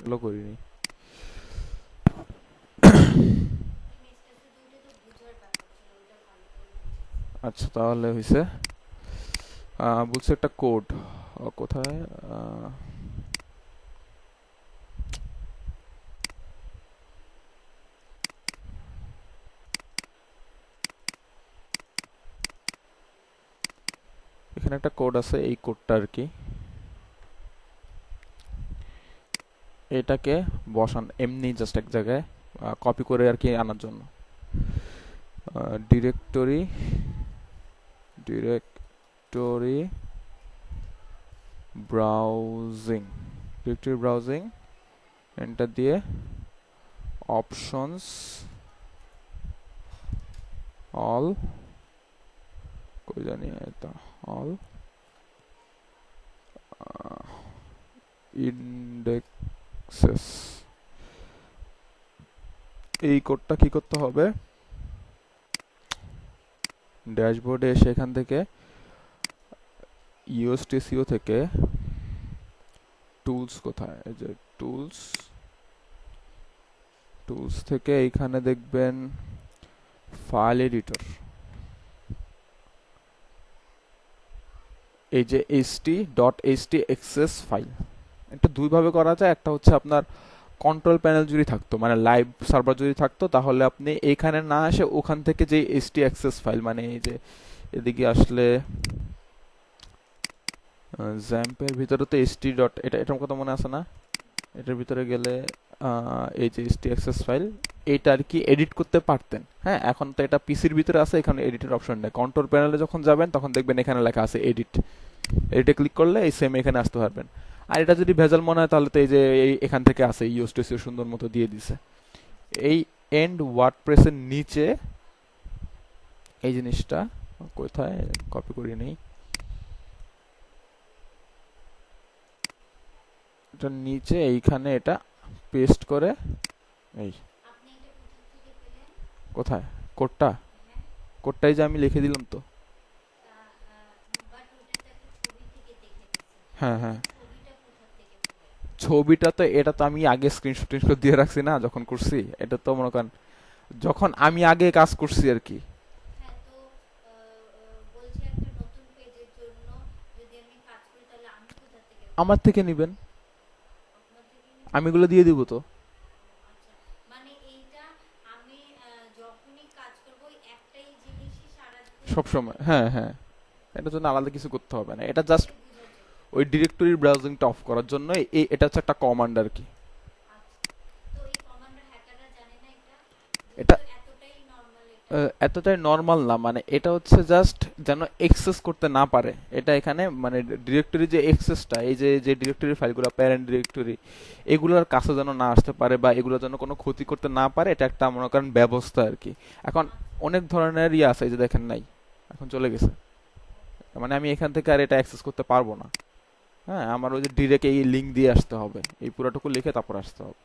কাটলো করিনি। আচ্ছা তাহলে হইছে বলছে একটা কোড কোথায় এখানে একটা কোড আছে, এই কোডটা আর কি এটাকে বসান এমনি জাস্ট এক জায়গায় কপি করে আর কি আনার জন্য। ডিরেক্টরি ব্রাউজিং এন্টার দিয়ে অপশনস অল কই জানি এটা অল ইন্ডেক্সেস। এই কোডটা কি করতে হবে, ড্যাশবোর্ডে এসে এখান থেকে ইউএসটিসিও থেকে টুলস কোথায়, এই যে টুলস থেকে এইখানে দেখবেন ফাইল এডিটর, এই যে ht.htxs ফাইল। এটা দুইভাবে করা যায়, একটা হচ্ছে আপনার কন্ট্রোল প্যানেল যদি থাকতো মানে লাইভ সার্ভার যদি থাকতো তাহলে আপনি এইখানে না এসে ওখান থেকে যে htxs ফাইল মানে এই যে এদিকে আসলে জ্যাম্পের ভিতরে তো এটার কথা মনে আছে না, এটার ভিতরে গেলে এই যে htxs ফাইল এটা আর কি এডিট করতে পারতেন। হ্যাঁ এখন তো এটা পিসির ভিতরে আছে, এখানে এডিটের অপশন নেই। কন্ট্রোল প্যানেলে যখন যাবেন তখন দেখবেন এখানে লেখা আছে এডিটে ক্লিক করলে এই সেম এখানে আসতে পারবেন। আর এটা যদি ভেজাল মনে হয় তাহলে তো এই যে এখান থেকে আছে ইউএসটিসিও সুন্দর মতো দিয়ে দিছে। এই এন্ড ওয়ার্ডপ্রেসের নিচে এই জিনিসটা কোথায় কপি করে নেই, এটা নিচে এইখানে এটা পেস্ট করে এই কোথায় কোডটাই যে আমি লিখে দিলাম তো। হ্যাঁ ছবিটা তো এটা তো আমি আগে স্ক্রিনশট দিয়ে রাখছি না যখন করছি, এটা তো মনে করেন যখন আমি আগে কাজ করছি আর কি। আমার থেকে নিবেন, আমি এগুলো দিয়ে দিব তো সবসময়। হ্যাঁ এটার জন্য আলাদা কিছু করতে হবে না, এটা জাস্ট ওই ডিরেক্টরির ব্রাউজিংটা অফ করার জন্য এটা হচ্ছে একটা কমান্ড আর কি। এটা এতটাই নর্মাল না, মানে এটা হচ্ছে জাস্ট যেন এক্সেস করতে না পারে। এটা এখানে মানে ডিরেক্টরি যে এক্সেসটা এই যে যে ডিরেক্টরি ফাইলগুলো প্যারেন্ট ডিরেক্টরি এগুলোর কাছে যেন না আসতে পারে বা এগুলো যেন কোনো ক্ষতি করতে না পারে, এটা একটা মনে করেন ব্যবস্থা আর কি। এখন অনেক ধরনের ইয়ে আছে, এই যে দেখেন নাই এখন চলে গেছে, মানে আমি এখান থেকে আর এটা অ্যাক্সেস করতে পারবো না। হ্যাঁ আমার ওই যে ডিরেক্ট এই লিঙ্ক দিয়ে আসতে হবে, এই পুরোটুকু লিখে তারপর আসতে হবে।